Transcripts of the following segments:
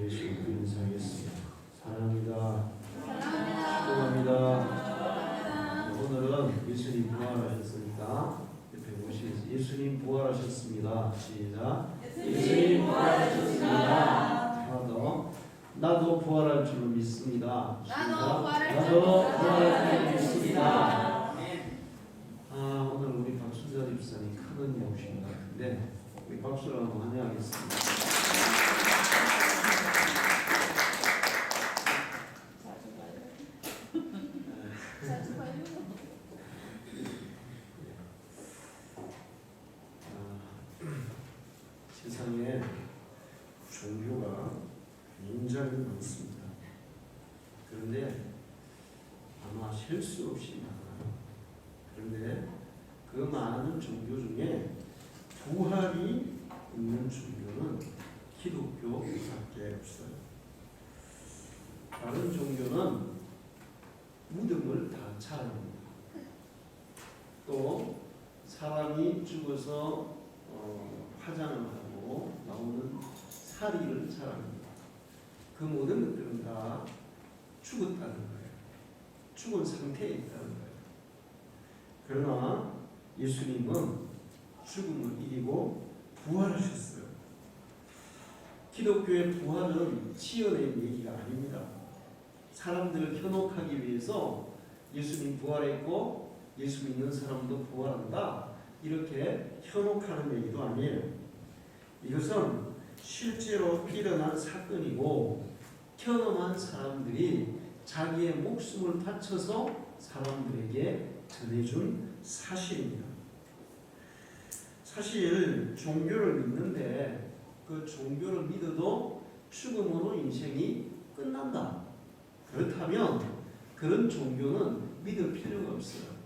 계신 그 인사하겠습니다. 사랑합니다. 사랑합니다. 축복합니다. 오늘은 예수님 부활하셨으니까 옆에 보시면서 예수님 부활하셨습니다. 시작. 예수님 부활하셨습니다. 하나 더. 나도 부활할 줄로 믿습니다. 시작. 나도 나도 부활할 줄 믿습니다. 오늘 우리 박순자 집사님 큰 은혜 오신 것 같은데 우리 박수로 한번 환영하겠습니다. 세상에 종교가 굉장히 많습니다. 그런데 아마 셀 수 없이 많아요. 그런데 그 많은 종교 중에 부활이 있는 종교는 기독교밖에 없어요. 다른 종교는 무덤을 다 차려합니다. 또 사람이 죽어서 화장을 하고 나오는 사리를 차려합니다. 그 모든 것들은 다 죽었다는 거예요. 죽은 상태에 있다는 거예요. 그러나 예수님은 죽음을 이기고 부활하셨어요. 기독교의 부활은 지어낸 얘기가 아닙니다. 사람들을 현혹하기 위해서 예수님 부활했고 예수 믿는 사람도 부활한다 이렇게 현혹하는 얘기도 아니에요. 이것은 실제로 일어난 사건이고 현험한 사람들이 자기의 목숨을 바쳐서 사람들에게 전해준 사실입니다. 사실 종교를 믿는데 그 종교를 믿어도 죽음으로 인생이 끝난다. 그렇다면 그런 종교는 믿을 필요가 없어요.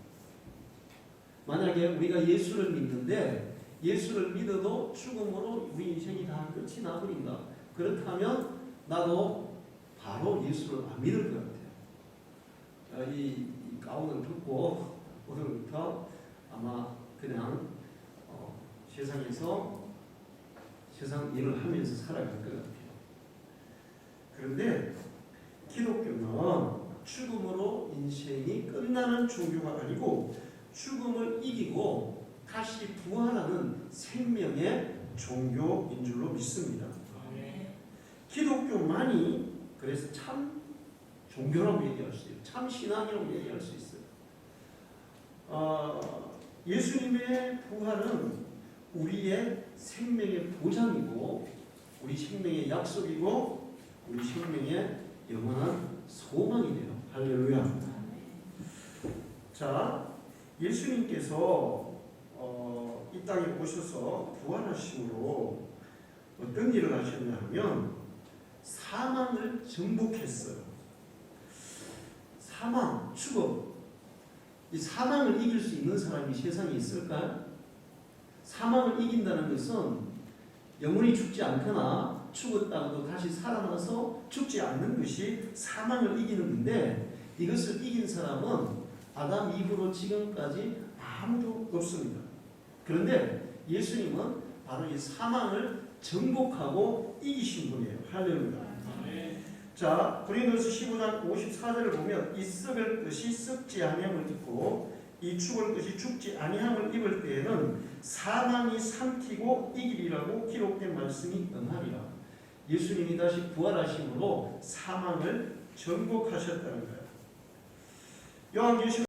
만약에 우리가 예수를 믿는데 예수를 믿어도 죽음으로 우리 인생이 다 끝이 나버린다. 그렇다면 나도 바로 예수를 안 믿을 것 같아요. 이 가운을 듣고 오늘부터 아마 그냥 세상에서 세상 일을 하면서 살아갈 것 같아요. 그런데 기독교는 죽음으로 인생이 끝나는 종교가 아니고 죽음을 이기고 다시 부활하는 생명의 종교인 줄로 믿습니다. 기독교만이 그래서 참 종교라고 얘기할 수 있어요. 참 신앙이라고 얘기할 수 있어요. 예수님의 부활은 우리의 생명의 보장이고 우리 생명의 약속이고 우리 생명의 영원한 소망이 돼요. 할렐루야. 자, 예수님께서 이 땅에 오셔서 부활하심으로 어떤 일을 하셨냐 하면 사망을 정복했어요. 사망, 죽음. 이 사망을 이길 수 있는 사람이 세상에 있을까요? 사망을 이긴다는 것은 영원히 죽지 않거나 죽었다고도 다시 살아나서 죽지 않는 것이 사망을 이기는 건데 이것을 이긴 사람은 아담 이후로 지금까지 아무도 없습니다. 그런데 예수님은 바로 이 사망을 정복하고 이기신 분이에요. 할렐루야. 자, 고린도서 15장 54절을 보면 이 썩을 것이 썩지 아니함을 입고 이 죽을 것이 죽지 아니함을 입을 때에는 사망이 삼키고 이기리라고 기록된 말씀이 응하리라. 예수님이 다시 부활하심으로 사망을 정복하셨다는 거예요. 요한계시록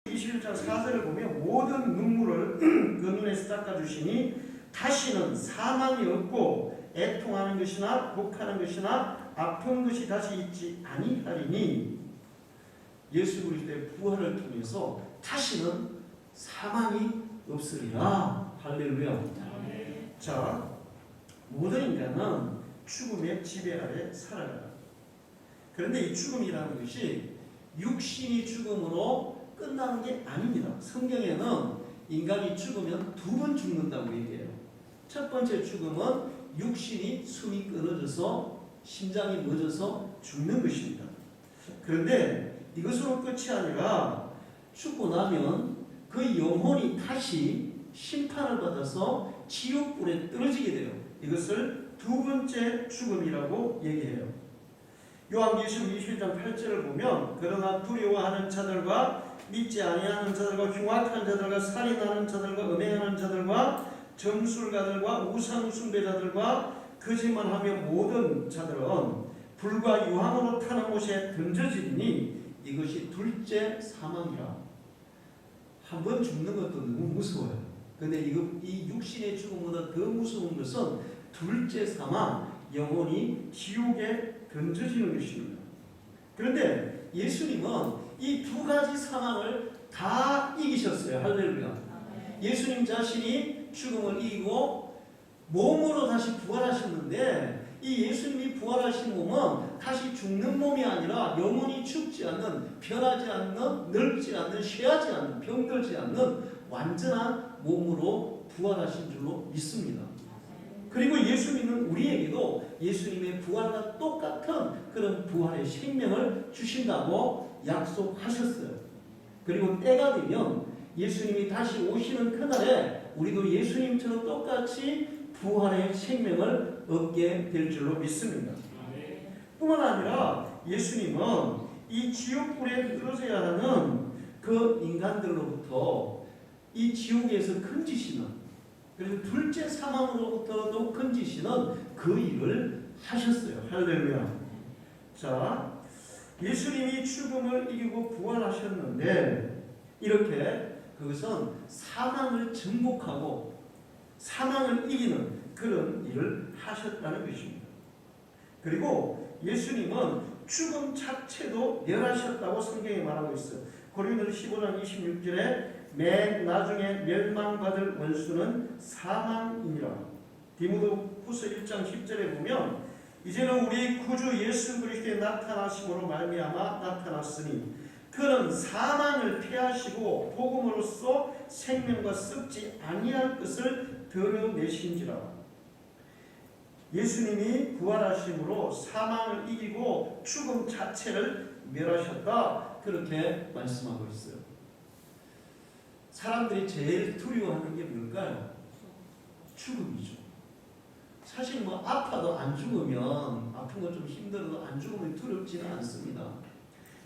21장 4절을 보면 모든 눈물을 그 눈에서 닦아주시니 다시는 사망이 없고 애통하는 것이나 곡하는 것이나 아픈 것이 다시 있지 아니하리니 예수 그리스도의 부활을 통해서 다시는 사망이 없으리라. 할렐루야. 자, 모든 인간은 죽음의 지배 아래 살아가요. 그런데 이 죽음이라는 것이 육신이 죽음으로 끝나는 게 아닙니다. 성경에는 인간이 죽으면 두 번 죽는다고 얘기해요. 첫 번째 죽음은 육신이 숨이 끊어져서 심장이 멎어서 죽는 것입니다. 그런데 이것으로 끝이 아니라 죽고 나면 그 영혼이 다시 심판을 받아서 지옥불에 떨어지게 돼요. 이것을 두 번째 죽음이라고 얘기해요. 요한계시록 21장 8절을 보면 그러나 두려워하는 자들과 믿지 아니하는 자들과 흉악한 자들과 살인하는 자들과 음행하는 자들과 점술가들과 우상 숭배자들과 거짓말하며 모든 자들은 불과 유황으로 타는 곳에 던져지니 이것이 둘째 사망이라. 한번 죽는 것도 너무 무서워요. 근데 이 육신의 죽음보다 더 무서운 것은 둘째 사망, 영혼이 지옥에 던져지는 것입니다. 그런데 예수님은 이 두 가지 상황을 다 이기셨어요. 할렐루야. 예수님 자신이 죽음을 이기고 몸으로 다시 부활하셨는데 이 예수님이 부활하신 몸은 다시 죽는 몸이 아니라 영원히 죽지 않는, 변하지 않는, 늙지 않는, 쇠하지 않는, 병들지 않는 완전한 몸으로 부활하신 줄로 믿습니다. 그리고 예수님은 우리에게도 예수님의 부활과 똑같은 그런 부활의 생명을 주신다고 약속하셨어요. 그리고 때가 되면 예수님이 다시 오시는 그날에 우리도 예수님처럼 똑같이 부활의 생명을 얻게 될 줄로 믿습니다. 뿐만 아니라 예수님은 이 지옥불에 떨어져야 하는 그 인간들로부터 이 지옥에서 건지시는, 그래서 둘째 사망으로부터도 건지시는 그 일을 하셨어요. 할렐루야. 자, 예수님이 죽음을 이기고 부활하셨는데 이렇게 그것은 사망을 정복하고 사망을 이기는 그런 일을 하셨다는 것입니다. 그리고 예수님은 죽음 자체도 멸하셨다고 성경이 말하고 있어요. 고린도서 15장 26절에 맨 나중에 멸망받을 원수는 사망이니라. 디모데후서 1장 10절에 보면 이제는 우리 구주 예수 그리스도의 나타나심으로 말미암아 나타났으니 그는 사망을 패하시고 복음으로써 생명과 썩지 아니할 것을 드러내신지라. 예수님이 부활하심으로 사망을 이기고 죽음 자체를 멸하셨다. 그렇게 말씀하고 있어요. 사람들이 제일 두려워하는 게 뭘까요? 죽음이죠. 사실 뭐 아파도 안 죽으면, 아픈 거 좀 힘들어도 안 죽으면 두렵지는 않습니다.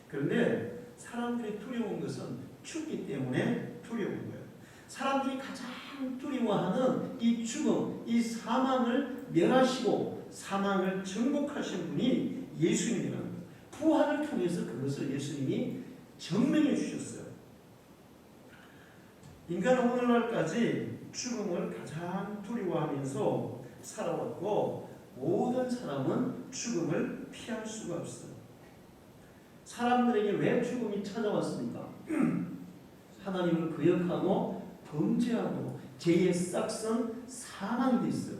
그런데 사람들이 두려운 것은 죽기 때문에 두려운 거예요. 사람들이 가장 두려워하는 이 죽음, 이 사망을 멸하시고 사망을 정복하신 분이 예수님이라는 거예요. 부활을 통해서 그것을 예수님이 증명해 주셨어요. 인간은 오늘날까지 죽음을 가장 두려워하면서 살아왔고 모든 사람은 죽음을 피할 수가 없어요. 사람들에게 왜 죽음이 찾아왔습니까? 하나님을 거역하고 범죄하고 죄의 싹은 사망이 됐어요.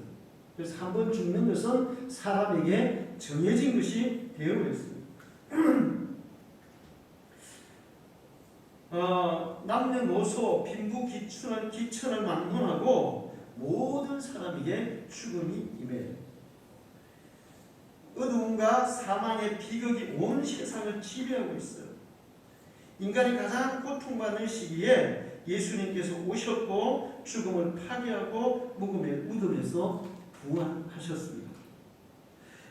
그래서 한번 죽는 것은 사람에게 정해진 것이 되어 있어요. 남녀노소 빈부귀천을 막론하고 모든 사람에게 죽음이 임해요. 어두움과 사망의 비극이 온 세상을 지배하고 있어요. 인간이 가장 고통받는 시기에 예수님께서 오셨고 죽음을 파괴하고 무덤에서 부활하셨습니다.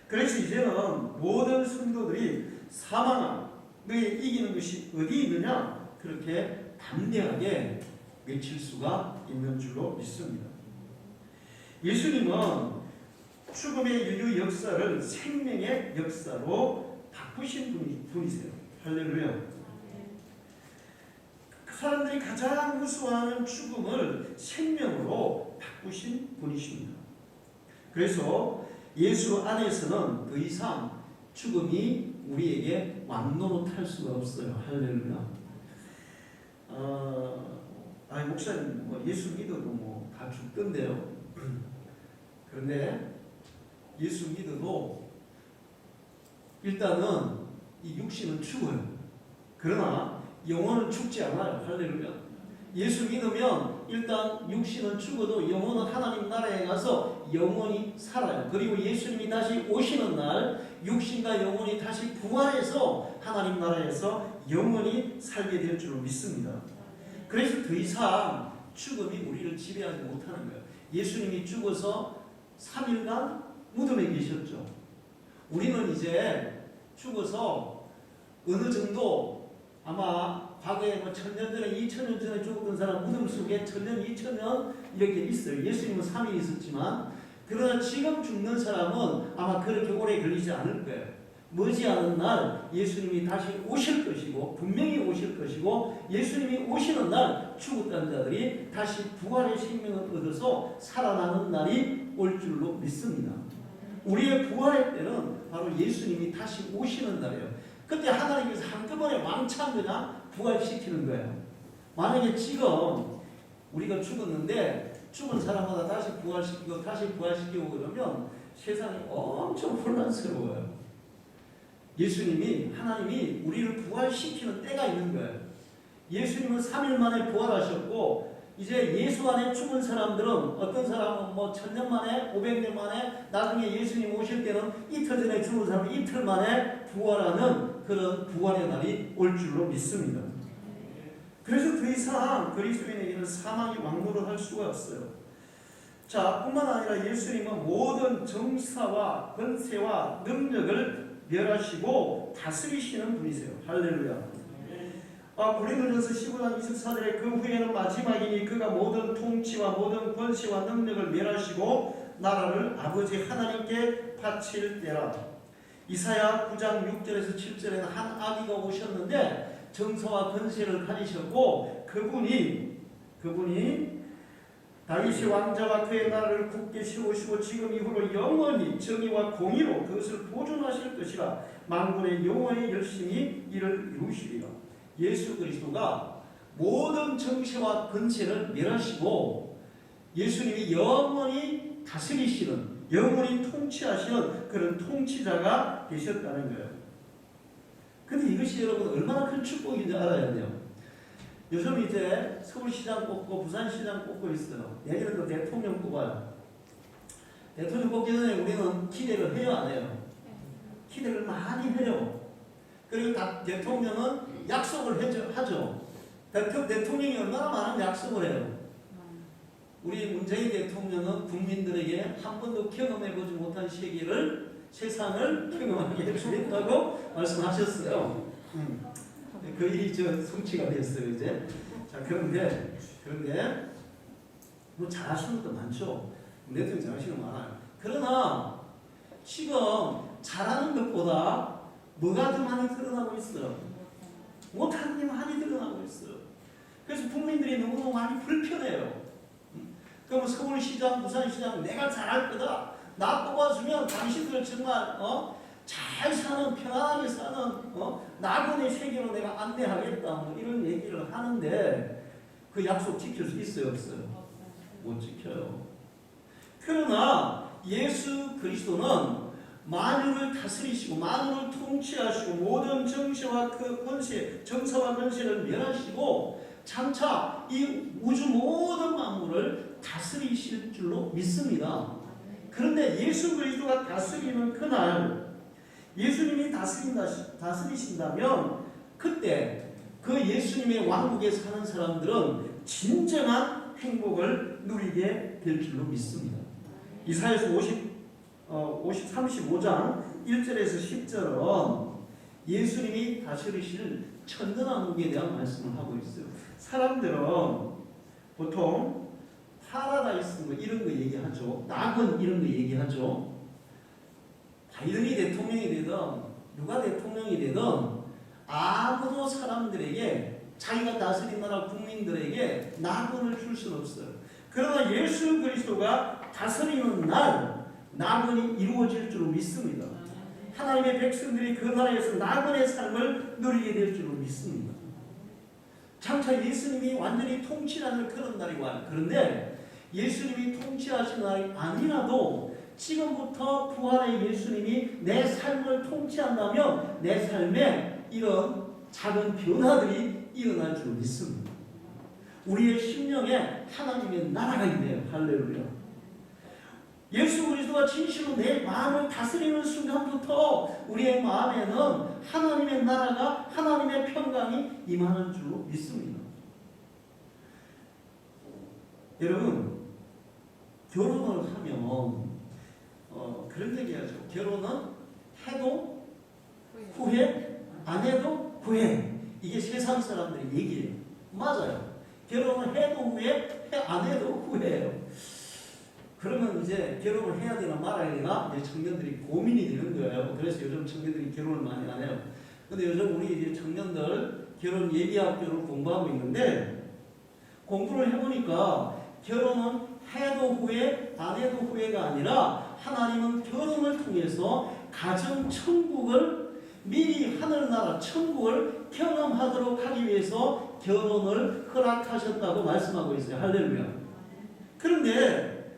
그래서 이제는 모든 성도들이 사망을 이기는 것이 어디 있느냐? 그렇게 담대하게 외칠 수가 있는 줄로 믿습니다. 예수님은 죽음의 인류 역사를 생명의 역사로 바꾸신 분이세요. 할렐루야. 그 사람들이 가장 무서워하는 죽음을 생명으로 바꾸신 분이십니다. 그래서 예수 안에서는 더 이상 죽음이 우리에게 왕노릇할 수가 없어요. 할렐루야. 목사님 예수 믿어도 다 죽던데요. 그런데 예수 믿어도 일단은 이 육신은 죽어요. 그러나 영혼은 죽지 않아요. 할렐루야. 예수 믿으면 일단 육신은 죽어도 영혼은 하나님 나라에 가서 영원히 살아요. 그리고 예수님이 다시 오시는 날 육신과 영혼이 다시 부활해서 하나님 나라에서 영원히 살게 될 줄로 믿습니다. 그래서 더 이상 죽음이 우리를 지배하지 못하는 거예요. 예수님이 죽어서 3일간 무덤에 계셨죠. 우리는 이제 죽어서 어느 정도 아마 과거에 뭐 1000년 전에 2000년 전에 죽었던 사람 무덤 속에 1000년 2000년 이렇게 있어요. 예수님은 3일 있었지만 그러나 지금 죽는 사람은 아마 그렇게 오래 걸리지 않을 거예요. 머지않은 날 예수님이 다시 오실 것이고 분명히 오실 것이고 예수님이 오시는 날 죽었던 자들이 다시 부활의 생명을 얻어서 살아나는 날이 올 줄로 믿습니다. 우리의 부활의 때는 바로 예수님이 다시 오시는 날이에요. 그때 하나님께서 한꺼번에 왕창 그냥 부활시키는 거예요. 만약에 지금 우리가 죽었는데 죽은 사람마다 다시 부활시키고 그러면 세상이 엄청 혼란스러워요. 예수님이 하나님이 우리를 부활시키는 때가 있는 거예요. 예수님은 3일 만에 부활하셨고 이제 예수 안에 죽은 사람들은 어떤 사람은 뭐 1000년 만에 500년 만에 나중에 예수님 오실 때는 이틀 전에 죽은 사람은 이틀 만에 부활하는 그런 부활의 날이 올 줄로 믿습니다. 그래서 더 이상 그리스도인에게는 사망이 왕노를 할 수가 없어요. 자, 뿐만 아니라 예수님은 모든 정사와 권세와 능력을 멸하시고 다스리시는 분이세요. 할렐루야. 고린도전서 15장 24절에 그 후에는 마지막이니 그가 모든 통치와 모든 권세와 능력을 멸하시고 나라를 아버지 하나님께 바칠 때라. 이사야 9장 6절에서 7절에는 한 아기가 오셨는데 정사와 권세를 가지셨고 그분이 다윗의 왕자와 그의 나라를 굳게 세우시고 지금 이후로 영원히 정의와 공의로 그것을 보존하실 것이라. 만군의 여호와의 열심히 이를 이루시리라. 예수 그리스도가 모든 정세와 권세를 멸하시고 예수님이 영원히 다스리시는 영원히 통치하시는 그런 통치자가 되셨다는 거예요. 근데 이것이 여러분 얼마나 큰 축복인지 알아야 돼요. 요즘 이제 서울시장 뽑고 부산시장 뽑고 있어요. 내년에도 대통령 뽑아요. 대통령 뽑기 전에 우리는 기대를 해요, 안 해요? 기대를 많이 해요. 그리고 대통령은 약속을 하죠. 대통령이 얼마나 많은 약속을 해요. 우리 문재인 대통령은 국민들에게 한 번도 경험해보지 못한 세상을 경험하게 해주겠다고 말씀하셨어요. 그 일이 성취가 됐어요 이제. 자 그런데 뭐 잘하시는 것도 많죠. 대통령 잘하시는 거 많아요. 그러나 지금 잘하는 것보다 뭐가 더 많이 드러나고 있어요. 못하는 게 많이 드러나고 있어요. 그래서 국민들이 너무너무 많이 불편해요. 그럼 서울시장, 부산시장 내가 잘할 거다. 나 뽑아주면 당신들 정말 잘 사는 편안하게 사는 낙원의 세계로 내가 안내하겠다 뭐 이런 얘기를 하는데 그 약속 지킬 수 있어요 없어요? 못 지켜요. 그러나 예수 그리스도는 만유를 다스리시고 만유를 통치하시고 모든 정세와 그 권세 정사와 권세를 멸하시고 장차 이 우주 모든 만물을 다스리실 줄로 믿습니다. 그런데 예수 그리스도가 다스리는 그날 예수님이 다스리신다면 그때 그 예수님의 왕국에 사는 사람들은 진정한 행복을 누리게 될 줄로 믿습니다. 이사야서 35장 1절에서 10절은 예수님이 다스리실 천년왕국에 대한 말씀을 하고 있어요. 사람들은 보통 파라다이스 뭐 이런 거 얘기하죠. 낙원 이런 거 얘기하죠. 바이든이 대통령이 되든 누가 대통령이 되든 아무도 사람들에게 자기가 다스린 나라 국민들에게 낙원을 줄 수는 없어요. 그러나 예수 그리스도가 다스리는 날 낙원이 이루어질 줄로 믿습니다. 하나님의 백성들이 그 나라에서 낙원의 삶을 누리게 될 줄로 믿습니다. 장차 예수님이 완전히 통치하는 그런 날이 와요. 그런데 예수님이 통치하시는 날이 아니라도 지금부터 부활의 예수님이 내 삶을 통치한다면 내 삶에 이런 작은 변화들이 일어날 줄 믿습니다. 우리의 심령에 하나님의 나라가 있네요. 할렐루야. 예수 그리스도가 진실로 내 마음을 다스리는 순간부터 우리의 마음에는 하나님의 나라가 하나님의 평강이 임하는 줄로 믿습니다. 여러분 결혼을 하면 그런 얘기하죠. 결혼은 해도 후회, 안 해도 후회. 이게 세상 사람들의 얘기예요. 맞아요. 결혼을 해도 후회, 안 해도 후회예요. 그러면 이제 결혼을 해야 되나 말아야 되나 이제 청년들이 고민이 되는 거예요. 그래서 요즘 청년들이 결혼을 많이 안 해요. 근데 요즘 우리 이제 청년들 결혼 예비학교를 공부하고 있는데 공부를 해보니까 결혼은 해도 후회, 안 해도 후회가 아니라 하나님은 결혼을 통해서 가정 천국을 미리 하늘나라 천국을 경험하도록 하기 위해서 결혼을 허락하셨다고 말씀하고 있어요. 할렐루야. 그런데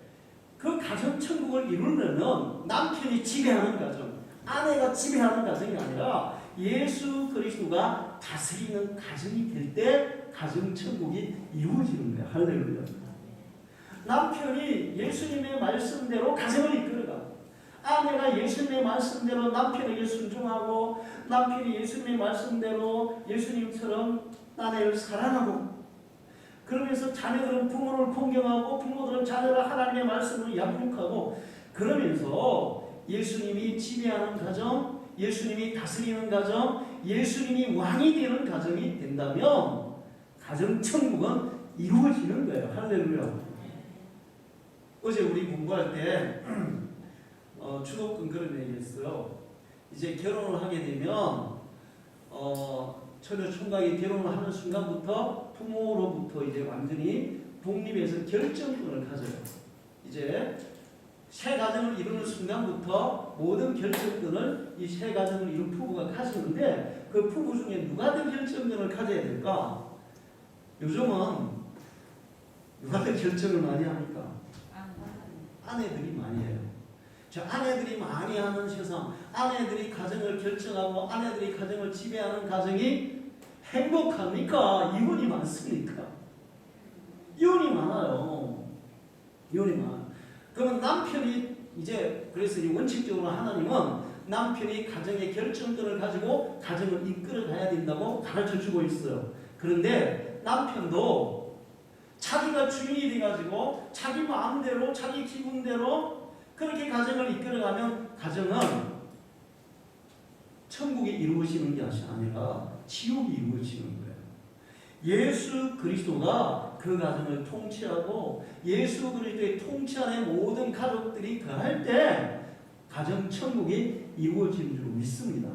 그 가정 천국을 이루려면 남편이 지배하는 가정, 아내가 지배하는 가정이 아니라 예수 그리스도가 다스리는 가정이 될 때 가정 천국이 이루어지는 거예요. 할렐루야. 남편이 예수님의 말씀대로 가정을 이끌어가, 아내가 예수님의 말씀대로 남편에게 순종하고, 남편이 예수님의 말씀대로 예수님처럼 아내를 사랑하고, 그러면서 자녀들은 부모를 공경하고 부모들은 자녀를 하나님의 말씀으로 양육하고, 그러면서 예수님이 지배하는 가정, 예수님이 다스리는 가정, 예수님이 왕이 되는 가정이 된다면 가정 천국은 이루어지는 거예요. 할렐루야. 어제 우리 공부할 때 추도권 그런 얘기했어요. 이제 결혼을 하게 되면 처녀 총각이 결혼을 하는 순간부터 부모로부터 이제 완전히 독립해서 결정권을 가져요. 이제 새 가정을 이루는 순간부터 모든 결정권을 이 새 가정을 이룬 부부가 가지는데 그 부부 중에 누가 더 결정권을 가져야 될까? 요즘은 누가 더 결정을 많이 합니까? 아내들이 많이 해요. 저 아내들이 많이 하는 세상, 아내들이 가정을 결정하고 아내들이 가정을 지배하는 가정이 행복합니까? 이혼이 많습니까? 이혼이 많아요. 이혼이 많아요. 그러면 남편이 이제 그래서 이 원칙적으로 하나님은 남편이 가정의 결정권을 가지고 가정을 이끌어 가야 된다고 가르쳐 주고 있어요. 그런데 남편도 자기가 주인이 돼가지고 자기 마음대로 자기 기분대로 그렇게 가정을 이끌어가면 가정은 천국이 이루어지는 게 아니라 지옥이 이루어지는 거예요. 예수 그리스도가 그 가정을 통치하고 예수 그리스도의 통치 안에 모든 가족들이 더할 때 가정 천국이 이루어지는 줄 믿습니다.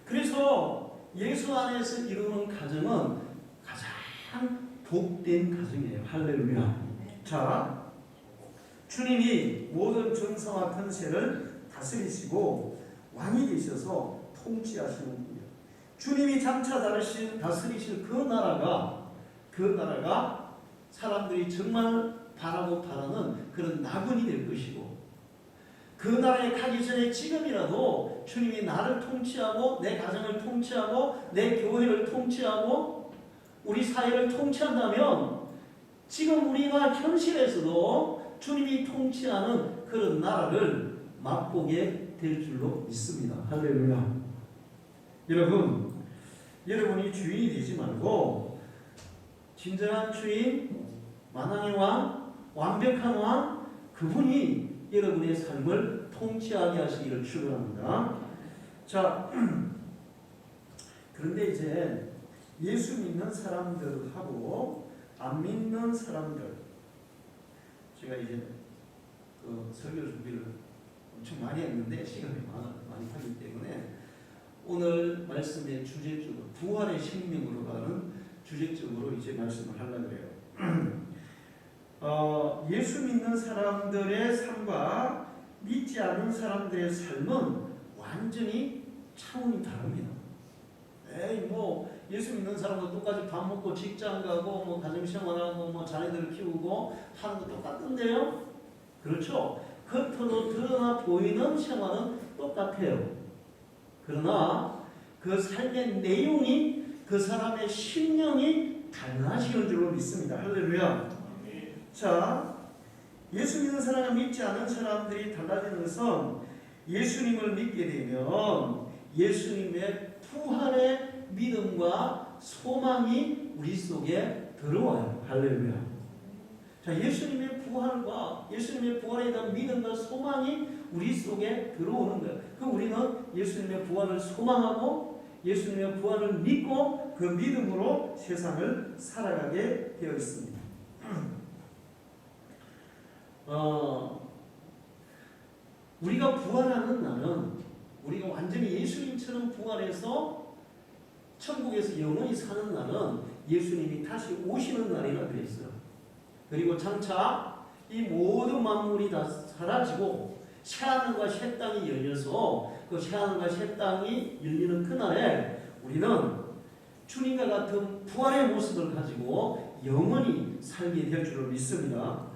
그래서 예수 안에서 이루는 가정은 가장 복된 가정이에요. 할렐루야. 자, 주님이 모든 전성과 권세를 다스리시고 왕이 되셔서 통치하시는 분이에요. 주님이 장차 다스리실 그 나라가 사람들이 정말 바라고 바라는 그런 나군이 될 것이고, 그 나라에 가기 전에 지금이라도 주님이 나를 통치하고 내 가정을 통치하고 내 교회를 통치하고 우리 사회를 통치한다면 지금 우리가 현실에서도 주님이 통치하는 그런 나라를 맛보게 될 줄로 믿습니다. 할렐루야. 여러분이 주인이 되지 말고 진정한 주인, 만왕의 왕, 완벽한 왕, 그분이 여러분의 삶을 통치하게 하시기를 축원합니다. 자, 그런데 이제 예수 믿는 사람들하고 안 믿는 사람들, 제가 이제 그 설교 준비를 엄청 많이 했는데 시간이 많이 하기 때문에 오늘 말씀의 주제적으로 부활의 생명으로 가는 주제적으로 이제 말씀을 하려고 해요. 예수 믿는 사람들의 삶과 믿지 않는 사람들의 삶은 완전히 차원이 다릅니다. 예수 믿는 사람도 똑같이 밥 먹고 직장 가고 가정생활하고 자녀들을 키우고 하는 거 똑같은데요. 그렇죠? 겉으로 드러나 보이는 생활은 똑같아요. 그러나 그 삶의 내용이 그 사람의 심령이 달라지는 줄로 믿습니다. 할렐루야. 자, 예수 믿는 사람과 믿지 않은 사람들이 달라지는 것은 예수님을 믿게 되면 예수님의 부활의 믿음과 소망이 우리 속에 들어와요. 할렐루야. 자, 예수님의 부활과 예수님의 부활에 대한 믿음과 소망이 우리 속에 들어오는 거예요. 그럼 우리는 예수님의 부활을 소망하고 예수님의 부활을 믿고 그 믿음으로 세상을 살아가게 되어 있습니다. 우리가 부활하는 날은 우리가 완전히 예수님처럼 부활해서 천국에서 영원히 사는 날은 예수님이 다시 오시는 날이라 되어 있어요. 그리고 장차 이 모든 만물이 다 사라지고 새하늘과 새 땅이 열려서 그 새하늘과 새 땅이 열리는 그날에 우리는 주님과 같은 부활의 모습을 가지고 영원히 살게 될 줄을 믿습니다.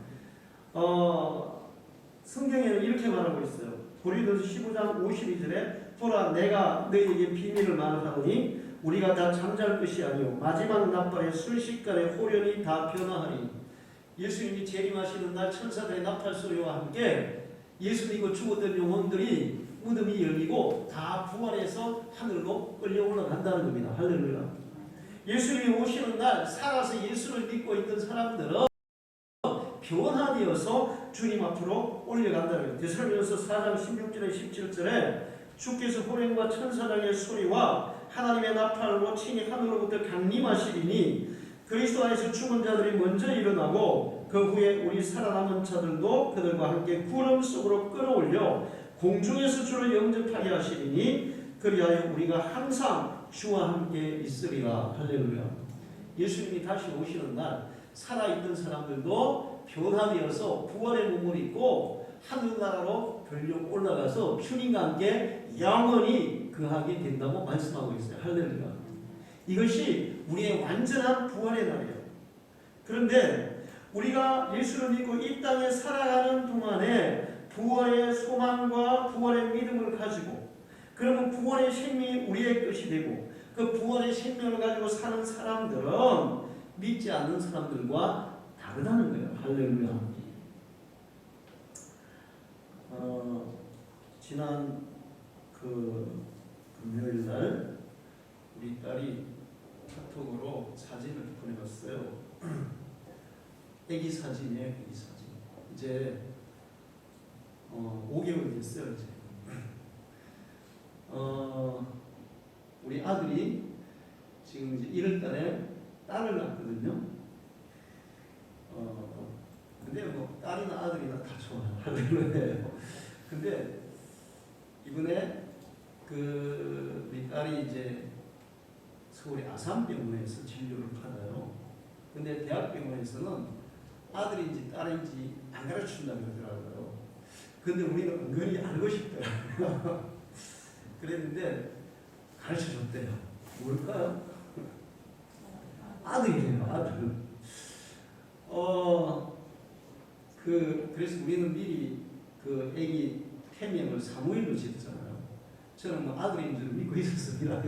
성경에는 이렇게 말하고 있어요. 고린도서 15장 52절에 보라 내가 너희에게 비밀을 말하노니 우리가 다 잠잘 것이 아니요 마지막 나팔의 순식간에 호련히 다 변화하리. 예수님이 재림하시는 날 천사들의 나팔 소리와 함께 예수 믿고 죽었던 영혼들이 무덤이 열리고 다 부활해서 하늘로 끌려 올라간다는 겁니다. 할렐루야. 예수님이 오시는 날 살아서 예수를 믿고 있는 사람들은 변화되어서 주님 앞으로 올려간다는 거예요. 데살로니가서 4장 16절에 17절에 주께서 호련과 천사장의 소리와 하나님의 나팔로 친히 하늘로부터 강림하시리니 그리스도 안에서 죽은 자들이 먼저 일어나고 그 후에 우리 살아남은 자들도 그들과 함께 구름 속으로 끌어올려 공중에서 주를 영접하게 하시리니 그리하여 우리가 항상 주와 함께 있으리라. 할렐루야. 예수님이 다시 오시는 날 살아있던 사람들도 변화되어서 부활의 몸을 입고 하늘나라로 별로 올라가서 주님과 함께 영원히 거하게 된다고 말씀하고 있어요. 할렐루야. 이것이 우리의 완전한 부활의 날이에요. 그런데 우리가 예수를 믿고 이 땅에 살아가는 동안에 부활의 소망과 부활의 믿음을 가지고 그러면 부활의 생명이 우리의 것이 되고 그 부활의 생명을 가지고 사는 사람들은 믿지 않는 사람들과 다르다는 거예요. 할렐루야. 지난 그 금요일 날 우리 딸이 카톡으로 사진을 보내봤어요. 애기 사진이에요. 애기 사진. 이제 5개월 됐어요. 이제. 우리 아들이 지금 이제 1월 달에 딸을 낳았거든요. 근데 뭐 딸이나 아들이나 다 좋아요. 할렐루야. 근데 이번에 그 우리 딸이 이제 서울의 아산병원에서 진료를 받아요. 근데 대학병원에서는 아들인지 딸인지 안 가르쳐준다고 그러더라고요. 근데 우리는 은근히 알고 싶더라고요. 그랬는데 가르쳐줬대요. 뭘까요? 아들이래요. 아들. 그래서 우리는 미리 그 애기 태명을 사무엘로 지었잖아요. 저는 뭐 아들인 줄 믿고 있었습니다.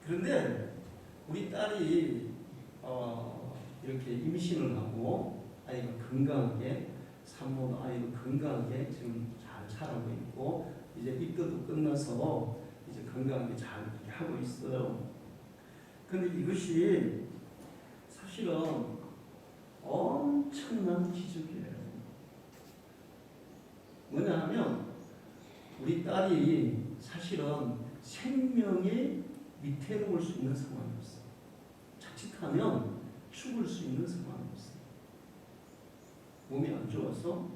그런데 우리 딸이 이렇게 임신을 하고 아이가 건강하게 산모도 아이도 건강하게 지금 잘 자라고 있고 이제 입도도 끝나서 이제 건강하게 잘 하고 있어요. 그런데 이것이 사실은 엄청난 기적이에요. 뭐냐 하면 우리 딸이 사실은 생명의 위태로울 수 있는 상황이었어요. 자칫하면 죽을 수 있는 상황이었어요. 몸이 안 좋아서.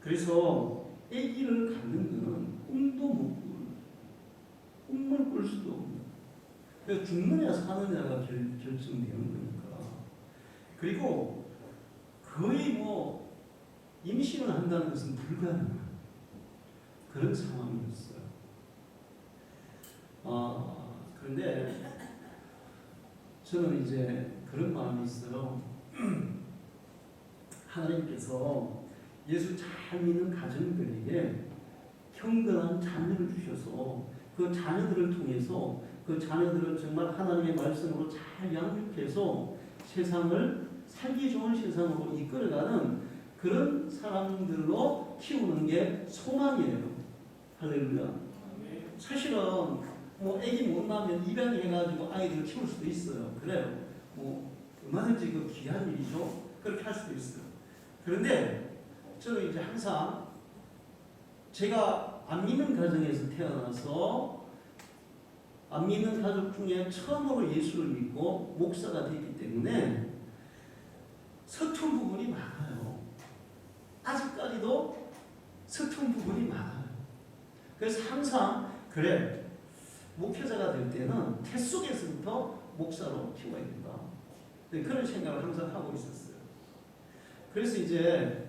그래서 아기를 갖는 것은 꿈도 못 꾸는, 꿈을 꿀 수도 없는. 그래서 죽느냐 사느냐가 결정되는 거니까. 그리고 거의 뭐 임신을 한다는 것은 불가능한 그런 상황이었어요. 그런데 저는 이제 그런 마음이 있어요. 하나님께서 예수 잘 믿는 가정들에게 평등한 자녀를 주셔서 그 자녀들을 통해서 그 자녀들을 정말 하나님의 말씀으로 잘 양육해서 세상을 살기 좋은 세상으로 이끌어가는 그런 사람들로 키우는 게 소망이에요. 할렐루야. 사실은 뭐 애기 못 낳으면 입양해가지고 아이들을 키울 수도 있어요. 그래요. 뭐 얼마든지 그 귀한 일이죠. 그렇게 할 수도 있어요. 그런데 저는 이제 항상 제가 안 믿는 가정에서 태어나서 안 믿는 가족 중에 처음으로 예수를 믿고 목사가 됐기 때문에 서툰 부분이 많아요. 아직까지도 서툰 부분이 많아요. 그래서 항상 그래, 목회자가 될 때는 태 속에서부터 목사로 키워야 된다. 그런 생각을 항상 하고 있었어요. 그래서 이제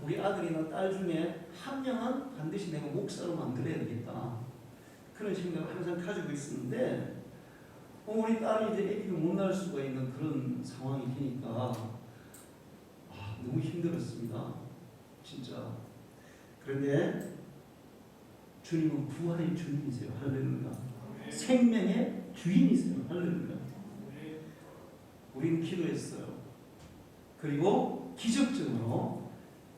우리 아들이나 딸 중에 한 명은 반드시 내가 목사로 만들어야 되겠다. 그런 생각을 항상 가지고 있었는데 우리 딸이 이제 아기가 못 낳을 수가 있는 그런 상황이 되니까 너무 힘들었습니다. 진짜. 그런데 주님은 부활의 주님이세요. 할렐루야. 생명의 주인이세요. 할렐루야. 우리는 기도했어요. 그리고 기적적으로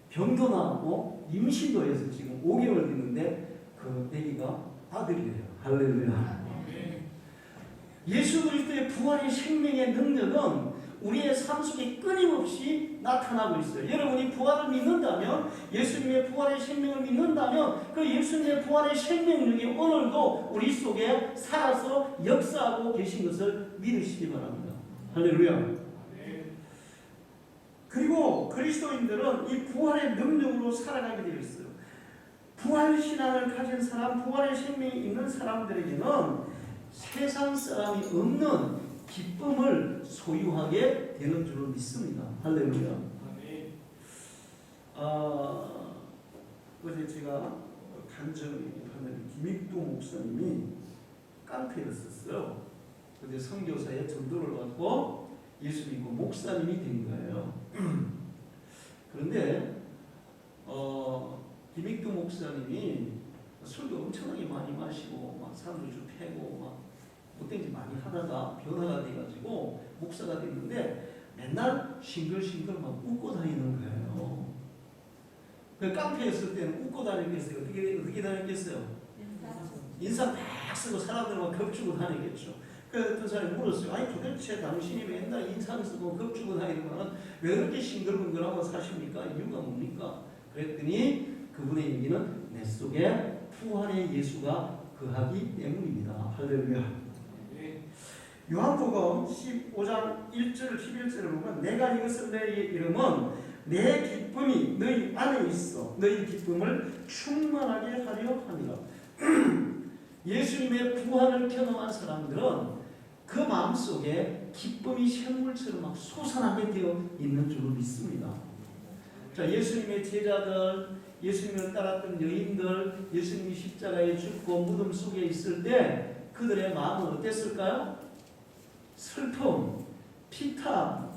병도 나았고 임신도 해서 지금 5개월 됐는데 그 아기가 아들이래요. 할렐루야. 예수 그리스도의 부활의 생명의 능력은 우리의 삶 속에 끊임없이 나타나고 있어요. 여러분이 부활을 믿는다면, 예수님의 부활의 생명을 믿는다면 그 예수님의 부활의 생명력이 오늘도 우리 속에 살아서 역사하고 계신 것을 믿으시기 바랍니다. 할렐루야. 그리고 그리스도인들은 이 부활의 능력으로 살아가게 되어 있어요. 부활 신앙을 가진 사람, 부활의 생명이 있는 사람들에게는 세상 사람이 없는 기쁨을 소유하게 되는 줄로 믿습니다. 할렐루야. 어제 제가 간증을 하는 김익도 목사님이 깡패였었어요. 근데 선교사의 전도를 받고 예수 믿고 목사님이 된 거예요. 그런데 김익도 목사님이 술도 엄청나게 많이 마시고 막 사람들 좀 패고 막 못된 짓 많이 하다가 변화가 돼가지고 목사가 됐는데 맨날 싱글싱글 막 웃고 다니는 거예요. 그 깡패였을 때는 웃고 다녔겠어요. 어떻게 다녔겠어요? 인상 팍 쓰고 사람들 막 겁주고 다니겠죠. 그래서 어떤 사람이 물었어요. 아니 도대체 당신이 맨날 인상 쓰고 겁주고 다니는 거는 왜 그렇게 싱글벙글하고 사십니까? 이유가 뭡니까? 그랬더니 그분의 얘기는 내 속에 부활의 예수가 거하기 때문입니다. 할렐루야. 요한복음 15장 1절 11절을 보면 내가 이것을 너희에게 이름은 내 기쁨이 너희 안에 있어 너희 기쁨을 충만하게 하려 함이라. 예수님의 부활을 경험한 사람들은 그 마음속에 기쁨이 샘물처럼 막 솟아나게 되어 있는 줄로 믿습니다. 자, 예수님의 제자들, 예수님을 따랐던 여인들, 예수님이 십자가에 죽고 무덤 속에 있을 때 그들의 마음은 어땠을까요? 슬픔, 피탄,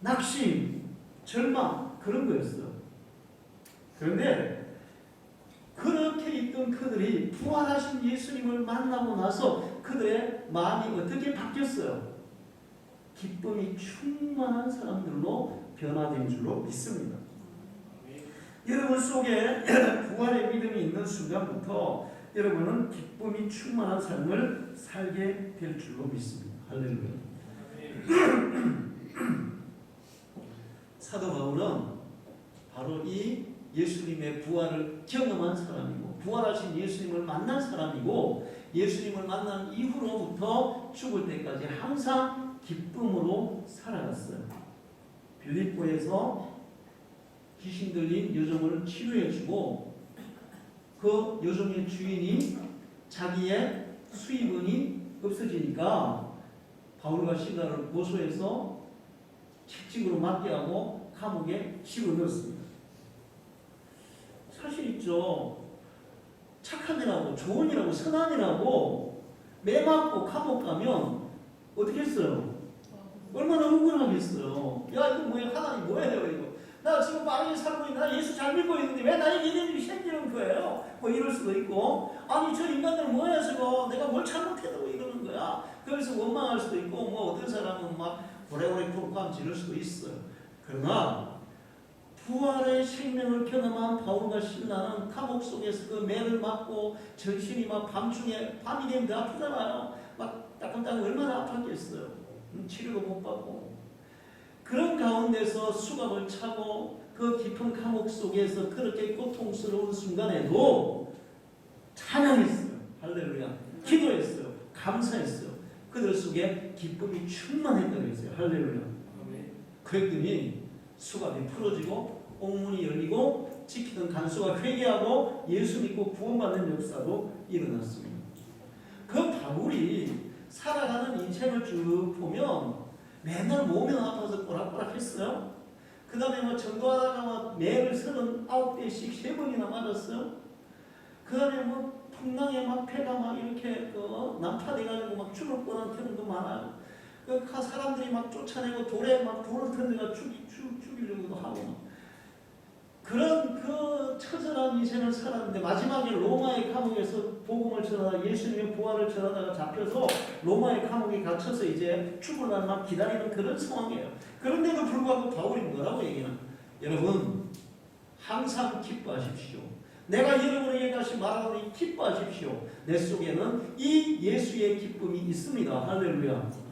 낙심, 절망 그런 거였어요. 그런데 그렇게 있던 그들이 부활하신 예수님을 만나고 나서 그들의 마음이 어떻게 바뀌었어요? 기쁨이 충만한 사람들로 변화된 줄로 믿습니다. 여러분 속에 부활의 믿음이 있는 순간부터 여러분은 기쁨이 충만한 삶을 살게 될 줄로 믿습니다. 할렐루야. 사도 바울은 바로 이 예수님의 부활을 경험한 사람이고 부활하신 예수님을 만난 사람이고 예수님을 만난 이후로부터 죽을 때까지 항상 기쁨으로 살아갔어요. 빌립보에서 귀신 들린 여종을 치료해주고 그 여종의 주인이 자기의 수입원이 없어지니까 바울과 실라를 고소해서 채찍으로 맞게 하고 감옥에 집어넣었습니다. 사실 있죠. 착한 애라고 좋은 애라고 선한애라고 매 맞고 감옥 가면 어떻게 했어요? 얼마나 억울하겠어요. 야 이거 뭐야 하나님 뭐예요 이거. 나 지금 빠르게 살고 있는데 나 예수 잘 믿고 있는데 왜 나에게 이런 일이 생기는 거예요? 뭐 이럴 수도 있고 아니 저 인간들 뭐야 저거 내가 뭘 잘못해도 이러는 거야. 그래서 원망할 수도 있고 뭐 어떤 사람은 막 오래오래 쿵쾅 지를 수도 있어요. 그러나 부활의 생명을 경험한 바울과 실라는 감옥 속에서 그 매를 맞고 전신이 막 밤중에 밤이 되면 더 아프잖아요. 막 따끔따끔 얼마나 아팠겠어요. 치료도 못 받고 그런 가운데서 수갑을 차고 그 깊은 감옥 속에서 그렇게 고통스러운 순간에도 찬양했어요. 할렐루야. 기도했어요. 감사했어요. 그들 속에 기쁨이 충만했다고 했어요. 할렐루야. 그랬더니 수갑이 풀어지고 옥문이 열리고 지키던 간수가 회개하고 예수 믿고 구원받는 역사도 일어났습니다. 그 바울이 살아가는 인생을 쭉 보면 맨날 몸이 아파서 꼬락꼬락했어요. 그 다음에 뭐 전도하다가 뭐 매를 39대씩 3번이나 맞았어요. 그 다음에 뭐 풍랑에 막 폐가 막 이렇게 난파돼가지고 막 죽을 뻔한 경우도 많아요. 그 사람들이 막 쫓아내고 돌에 막 돌을 던져가 죽이려고도 하고 그런 그 처절한 인생을 살았는데 마지막에 로마의 감옥에서 복음을 전하다 예수님의 부활을 전하다가 잡혀서 로마의 감옥에 갇혀서 이제 죽을 날만 기다리는 그런 상황이에요. 그런데도 불구하고 바울이 뭐라고 얘기하나? 여러분 항상 기뻐하십시오. 내가 여러분에게 다시 말하노니 기뻐하십시오. 내 속에는 이 예수의 기쁨이 있습니다. 할렐루야.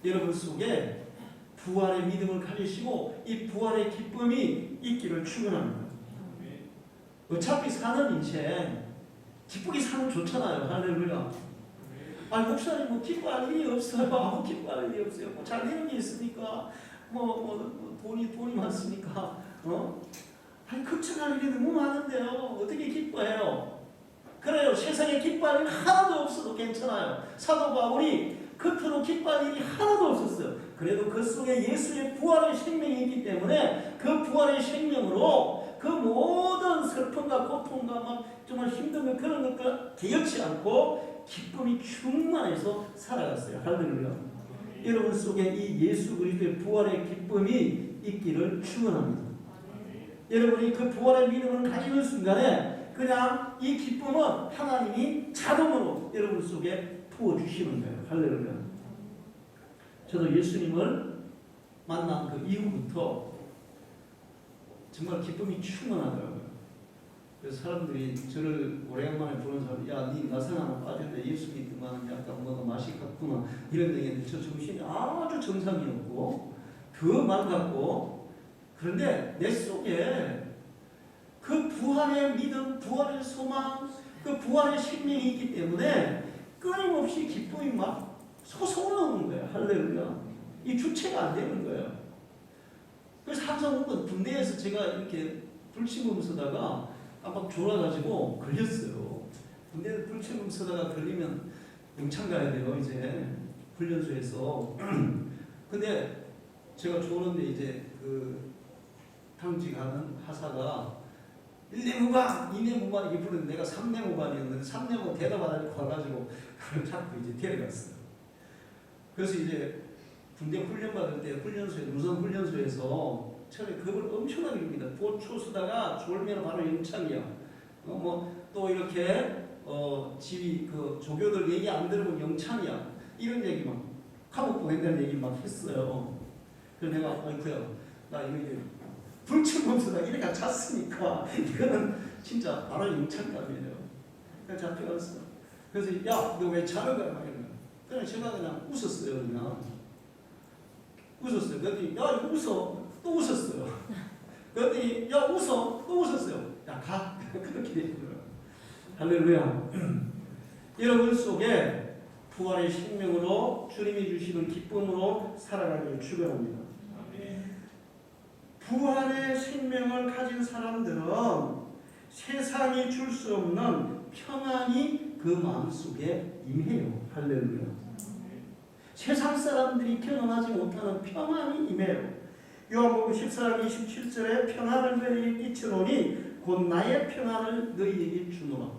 여러분 속에 부활의 믿음을 가지시고 이 부활의 기쁨이 있기를 축원합니다. 어차피 사는 인생 기쁘게 사면 좋잖아요. 할렐루야. 아니 목사님 뭐 기뻐할 일이 없어요. 아무 기뻐할 일이 없어요. 뭐 잘 되는 게 있으니까 돈이 많으니까 아니 걱정할 일이 너무 많은데요. 어떻게 기뻐해요? 그래요. 세상에 기뻐할 일 하나도 없어도 괜찮아요. 사도 바울이 겉으로 기뻐할 일이 하나도 없었어요. 그래도 그 속에 예수의 부활의 생명이 있기 때문에 그 부활의 생명으로 그 모든 슬픔과 고통과 막 정말 힘든 것 그런 것과 개의치 않고 기쁨이 충만해서 살아갔어요. 할렐루야. 여러분 속에 이 예수 그리스도의 부활의 기쁨이 있기를 축원합니다. 여러분이 그 부활의 믿음을 가지는 순간에 그냥 이 기쁨은 하나님이 자동으로 여러분 속에 부어주시는 거예요. 할렐루야. 저도 예수님을 만난 그 이후부터 정말 기쁨이 충만하더라고요. 그래서 사람들이 저를 오래간만에 보는 사람, 야, 니 나사나 빠졌는데 예수 믿으면 약간 뭐가 맛이 같구나 이런 얘기했는데 저 정신이 아주 정상이었고 더 맑았고 그런데 내 속에 그 부활의 믿음, 부활의 소망, 그 부활의 생명이 있기 때문에 끊임없이 기쁨이 막 솟아오르는 거예요. 할렐루야. 이 주체가 안 되는 거예요. 그래서 항상 혹은 군대에서 제가 이렇게 불침범 서다가 깜빡 졸아가지고 걸렸어요. 군대에서 불침범 서다가 걸리면 영창 가야 돼요. 이제 훈련소에서. 근데 제가 졸았는데 이제 그 당직하는 하사가 1내무반, 2내무반 이렇게 부르는데 내가 3내무반이었는데 3내무 대답 안 하고 가가지고 그걸 자꾸 이제 데려갔어요. 그래서 이제 군대 훈련 받을 때 훈련소에 무선 훈련소에서 처음에 겁을 엄청나게 줍니다. 초수다가 졸면 바로 영창이야. 또 이렇게 지휘 그 조교들 얘기 안 들으면 영창이야. 이런 얘기 막 감옥 보낸다는 얘기 막 했어요. 그래서 내가 아이쿠야 나 이거 불침범서다 이래가 잤으니까 이거는 진짜 바로 영창감이에요. 그래서 잡혀갔어. 그래서 야 너 왜 자는 거야? 그냥 제가 그냥 웃었어요. 그냥 웃었어요. 그랬더니 야 이거 웃어. 또 웃었어요. 그랬더니 야 웃어. 또 웃었어요. 야 가. 그렇게 되더라고요. 할렐루야. 여러분 속에 부활의 생명으로 주님이 주시는 기쁨으로 살아가기를 축원합니다. 부활의 생명을 가진 사람들은 세상이 줄 수 없는 평안이 그 마음속에 임해요. 할렐루야. 세상 사람들이 경험하지 못하는 평안이 임해요. 요한복음 14장 27절에 평안을 너희에게 끼쳐노니 곧 나의 평안을 너희에게 주노라.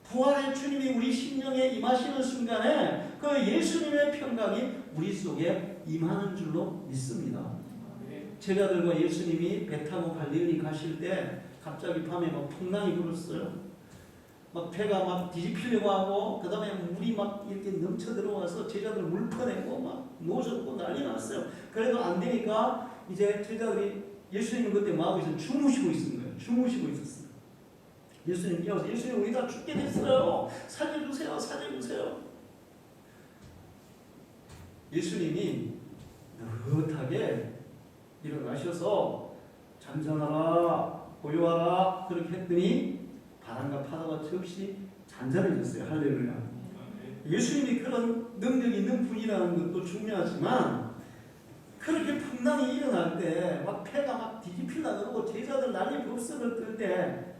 부활의 주님이 우리 심령에 임하시는 순간에 그 예수님의 평강이 우리 속에 임하는 줄로 믿습니다. 제자들과 예수님이 배 타고 갈릴리 가실 때 갑자기 밤에 막 풍랑이 불었어요. 막 배가 막 뒤집히려고 하고 그 다음에 물이 막 이렇게 넘쳐 들어와서 제자들 물 퍼내고 막 노젓고 난리 났어요. 그래도 안 되니까 이제 제자들이 예수님은 그때 마음에서 주무시고 있는 거예요. 주무시고 있었어요. 예수님 깨워서 예수님 우리 다 죽게 됐어요. 살려주세요. 살려주세요. 예수님이 느긋하게 일어나셔서 잠잠하라 고요하라 그렇게 했더니 바람과 파도가 즉시 잔잔해졌어요. 할렐루야. 예수님이 그런 능력이 있는 분이라는 것도 중요하지만 그렇게 풍랑이 일어날 때 막 폐가 막 뒤집힐라 그러고 제자들 난리 법석을 떨 때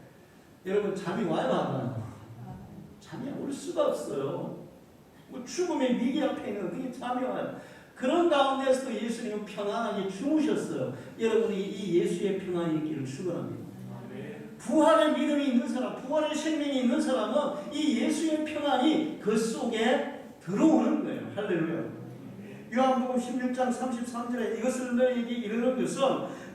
여러분 잠이 와요 안 와요? 잠이 올 수가 없어요. 뭐 죽음의 위기 앞에 있는 어떻게 잠이 와요? 그런 가운데서도 예수님은 평안하게 주무셨어요. 여러분이 이 예수의 평안이 있기를 축원합니다. 부활의 믿음이 있는 사람, 부활의 생명이 있는 사람은 이 예수의 평안이 그 속에 들어오는 거예요. 할렐루야. 요한복음 16장 33절에 이것을 너희에게 이르는 것은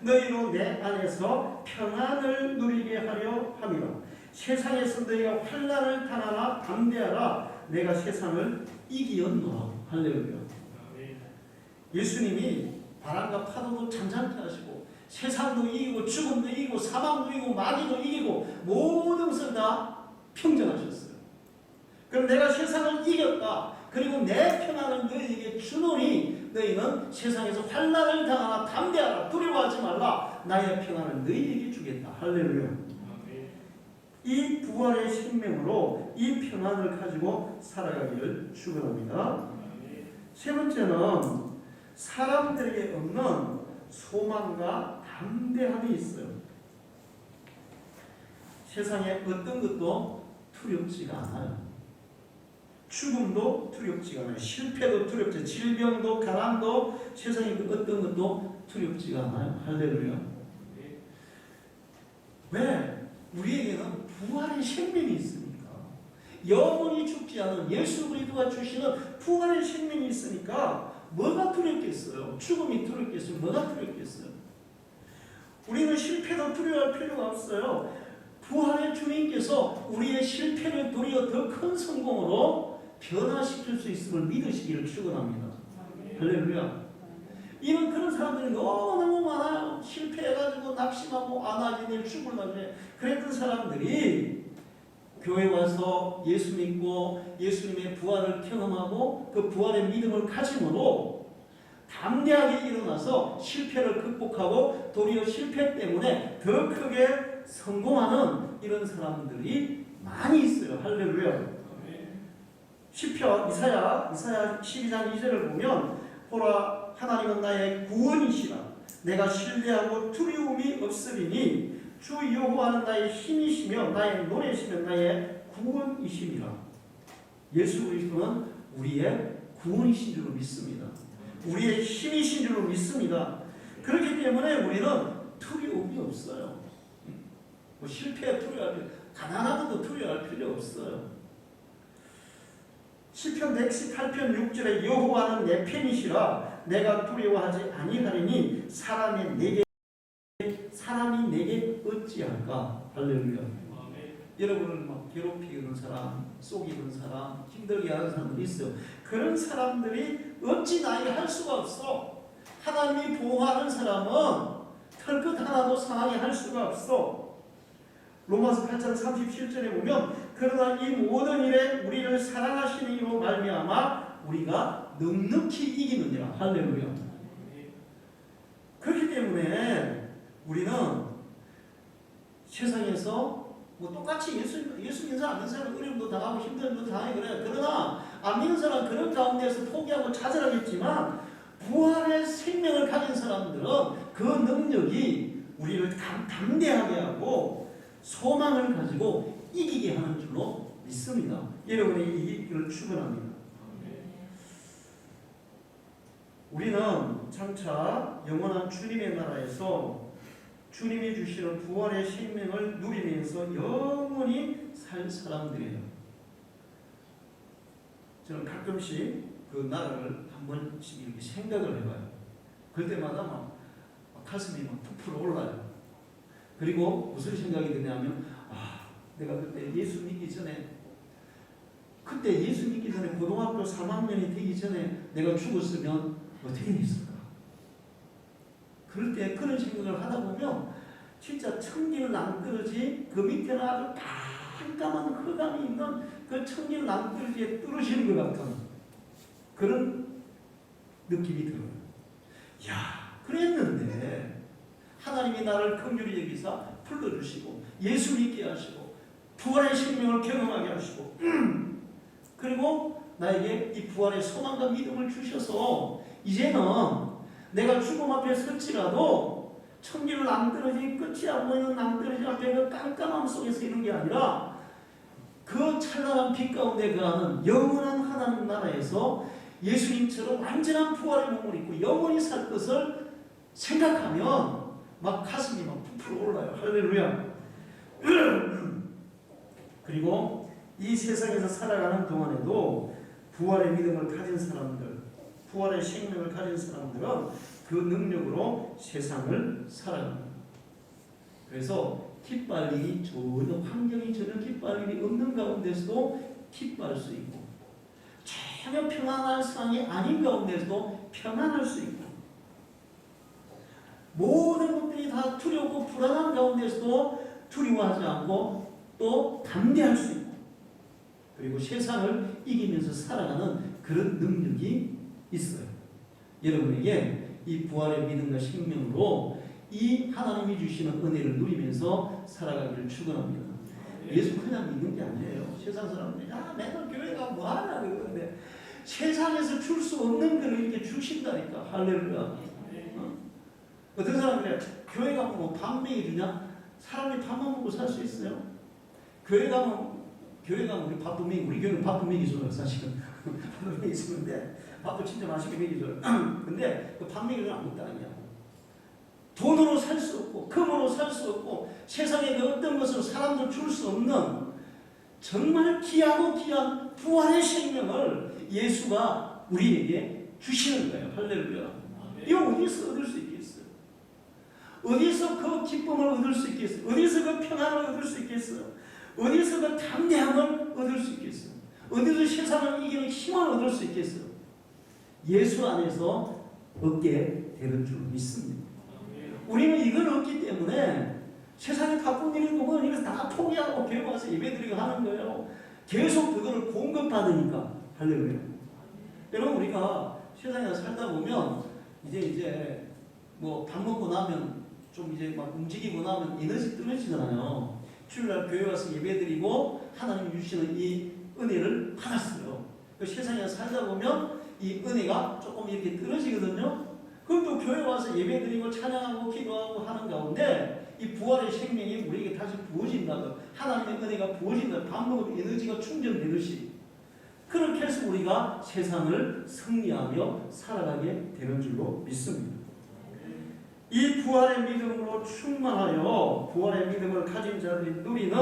너희로 내 안에서 평안을 누리게 하려 함이라. 세상에서 너희가 환난을 당하나 담대하라. 내가 세상을 이기었노라. 할렐루야. 예수님이 바람과 파도도 잠잠케 하시고 세상도 이기고 죽음도 이기고 사망도 이기고 마귀도 이기고 모든 것을 다 평정하셨어요. 그럼 내가 세상을 이겼다. 그리고 내 평안을 너희에게 주노니 너희는 세상에서 환난을 당하나 담대하라. 두려워하지 말라. 나의 평안을 너희에게 주겠다. 할렐루야. 이 부활의 생명으로 이 평안을 가지고 살아가기를 축원합니다. 세 번째는 사람들에게 없는 소망과 담대함이 있어요. 세상에 어떤 것도 두렵지가 않아요. 죽음도 두렵지가 않아요. 실패도 두렵지, 질병도 가난도 세상에 어떤 것도 두렵지가 않아요. 할렐루야. 왜? 우리에게는 부활의 생명이 있으니까. 영원히 죽지 않은 예수 그리스도가 주시는 부활의 생명이 있으니까 뭐가 두렵겠어요? 죽음이 두렵겠어요? 뭐가 두렵겠어요? 우리는 실패도 두려워할 필요가 없어요. 부활의 주님께서 우리의 실패를 도리어 더 큰 성공으로 변화시킬 수 있음을 믿으시기를 축원합니다. 할렐루야. 이런 그런 사람들이 너무 많아요. 실패해가지고 낙심하고 안아지네 죽을 나중에 그랬던 사람들이 교회 와서 예수 믿고 예수님의 부활을 경험하고 그 부활의 믿음을 가짐으로 담대하게 일어나서 실패를 극복하고 도리어 실패 때문에 더 크게 성공하는 이런 사람들이 많이 있어요. 할렐루야. 시편 이사야 12장 2절을 보면 보라 하나님은 나의 구원이시라. 내가 신뢰하고 두려움이 없으리니 주 여호와는 나의 힘이시며 나의 노래시며 나의 구원이시니라. 예수 그리스도는 우리의 구원이신 줄로 믿습니다. 우리의 힘이신 줄로 믿습니다. 그렇기 때문에 우리는 두려움이 없어요. 뭐 실패에 두려워할 필요, 가난한 것도 두려워할 필요 없어요. 시편 118편 6절에 여호와는 내 편이시라. 내가 두려워하지 아니하리니 사람이 내게 어찌할까. 할렐루야. 여러분을 막 괴롭히는 사람, 속이는 사람, 힘들게 하는 사람들이 있어요. 그런 사람들이 어찌 나에게 할 수가 없어. 하나님이 보호하는 사람은 털끝 하나도 상하게 할 수가 없어. 로마서 8장 37절에 보면 그러나 이 모든 일에 우리를 사랑하시는 이로 말미암아 우리가 넉넉히 이기느니라. 할렐루야. 그렇기 때문에 우리는 세상에서 뭐 똑같이 예수 믿는 사람 안 믿는 사람 어려움도 당하고 힘듦도 당하고 그래요. 그러나 안 믿는 사람 그런 가운데서 포기하고 좌절하겠지만 부활의 생명을 가진 사람들은 그 능력이 우리를 담대하게 하고 소망을 가지고 이기게 하는 줄로 믿습니다. 여러분이 이기기를 축원합니다. 우리는 장차 영원한 주님의 나라에서 주님이 주시는 부활의 생명을 누리면서 영원히 살 사람들이에요. 저는 가끔씩 그 나라를 한 번씩 이렇게 생각을 해봐요. 그때마다 막 가슴이 막 부풀어 올라요. 그리고 무슨 생각이 드냐면 내가 그때 예수 믿기 전에 고등학교 3학년이 되기 전에 내가 죽었으면 어떻게 됐을까? 그럴 때 그런 생각을 하다 보면 진짜 청길 낭떠러지 그 밑에는 아주 깜깜한 흑암이 있는 그 청길 낭떠러지에 떨어지는 것 같은 그런 느낌이 들어요. 그랬는데 하나님이 나를 긍휼히 여기사 불러주시고 예수 믿게 하시고 부활의 생명을 경험하게 하시고 그리고 나에게 이 부활의 소망과 믿음을 주셔서 이제는 내가 죽음 앞에 설지라도 천기를 낭떠러지 끝이 안 보이는 낭떠러지 앞에 그 깜깜함 속에서 있는 게 아니라 그 찬란한 빛 가운데 거하는 영원한 하나님 나라에서 예수님처럼 완전한 부활의 몸을 입고 영원히 살 것을 생각하면 막 가슴이 막 부풀어 올라요. 할렐루야. 그리고 이 세상에서 살아가는 동안에도 부활의 믿음을 가진 사람들, 부활의 생명을 가진 사람들은 그 능력으로 세상을 살아갑니다. 그래서 기뻐할 일이 전혀 환경이 전혀 기뻐할 일이 없는 가운데서도 기뻐할 수 있고 전혀 평안한 상황이 아닌 가운데서도 평안할 수 있고 모든 것들이 다 두렵고 불안한 가운데서도 두려워하지 않고 또 담대할 수 있고 그리고 세상을 이기면서 살아가는 그런 능력이 있어요. 여러분에게 이 부활의 믿음과 생명으로 이 하나님이 주시는 은혜를 누리면서 살아가기를 축원합니다. 예수 그냥 믿는 게 아니에요. 세상 사람들이 맨날 교회 가면 뭐하냐 그러는데 세상에서 줄 수 없는 걸 이렇게 주신다니까. 할렐루야. 어떤 사람들이 교회 가면 뭐 밥 먹여주냐? 사람이 밥만 먹고 살 수 있어요? 교회 가면 우리 밥도 먹이고 우리 교회는 밥도 먹이줘요. 사실은 밥도 먹이주는데 밥도 진짜 맛있게 먹이줘요. 근데 그 밥 먹이주는 안 먹다는 거야. 돈으로 살 수 없고 금으로 살 수 없고 세상에 그 어떤 것으로 사람들 줄 수 없는 정말 귀하고 귀한 부활의 생명을 예수가 우리에게 주시는 거예요. 할렐루야. 이거 어디서 얻을 수 있겠어요? 어디서 그 기쁨을 얻을 수 있겠어요? 어디서 그 평안을 얻을 수 있겠어요? 어디서 그 담대함을 얻을 수 있겠어요? 어디서 세상을 이기는 힘을 얻을 수 있겠어요? 예수 안에서 얻게 되는 줄 믿습니다. 우리는 이걸 얻기 때문에 세상에 바쁜 일이 보면 이거 다 포기하고 교회 와서 예배드리고 하는 거예요. 계속 그거를 공급받으니까. 할렐루야. 여러분 우리가 세상에 살다 보면 이제 뭐 밥 먹고 나면 좀 이제 막 움직이고 나면 에너지 떨어지잖아요. 주일날 교회 와서 예배드리고 하나님 주시는 이 은혜를 받았어요. 세상에 살다 보면 이 은혜가 조금 이렇게 떨어지거든요. 그럼 또 교회 와서 예배드리고 찬양하고 기도하고 하는 가운데 이 부활의 생명이 우리에게 다시 부어진다고 하나님의 은혜가 부어진다. 밥 먹으면 에너지가 충전되듯이 그렇게 해서 우리가 세상을 승리하며 살아가게 되는 줄로 믿습니다. 이 부활의 믿음으로 충만하여 부활의 믿음을 가진 자들이 누리는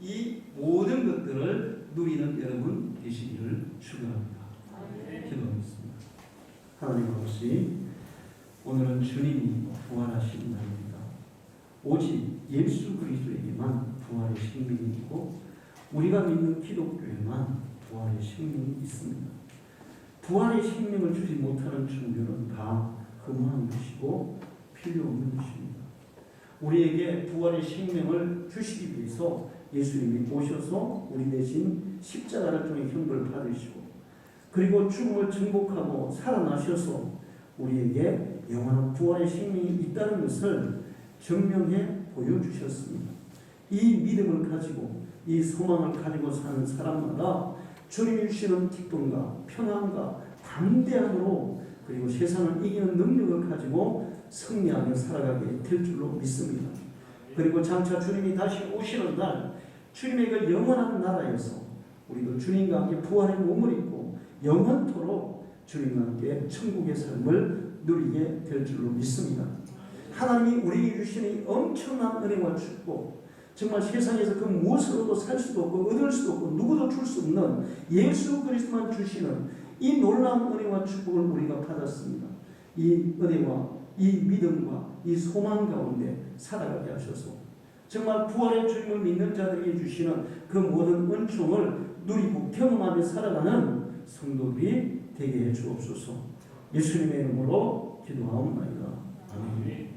이 모든 것들을 누리는 여러분 되시기를 축원합니다. 기도하겠습니다. 하나님 아버지, 오늘은 주님이 부활하신 날입니다. 오직 예수 그리스도에게만 부활의 생명이 있고 우리가 믿는 기독교에만 부활의 생명이 있습니다. 부활의 생명을 주지 못하는 종교는 다 허무한 것이고 필요 없는 것입니다. 우리에게 부활의 생명을 주시기 위해서 예수님이 오셔서 우리 대신 십자가를 통해 형벌을 받으시고 그리고 죽음을 정복하고 살아나셔서 우리에게 영원한 부활의 생명이 있다는 것을 증명해 보여주셨습니다. 이 믿음을 가지고 이 소망을 가지고 사는 사람마다 주님이 주시는 기쁨과 평안과 담대함으로 그리고 세상을 이기는 능력을 가지고 승리하며 살아가게 될 줄로 믿습니다. 그리고 장차 주님이 다시 오시는 날 주님의 그 영원한 나라에서 우리도 주님과 함께 부활의 몸을 입고 영원토록 주님과 함께 천국의 삶을 누리게 될 줄로 믿습니다. 하나님이 우리에게 주시는 엄청난 은혜와 축복, 정말 세상에서 그 무엇으로도 살 수도 없고 얻을 수도 없고 누구도 줄 수 없는 예수 그리스도만 주시는 이 놀라운 은혜와 축복을 우리가 받았습니다. 이 은혜와 이 믿음과 이 소망 가운데 살아가게 하셔서 정말 부활의 주님을 믿는 자들에게 주시는 그 모든 은총을 누리고 경험하며 살아가는 성도들이 되게 해 주옵소서. 예수님의 이름으로 기도하옵나이다. 아멘.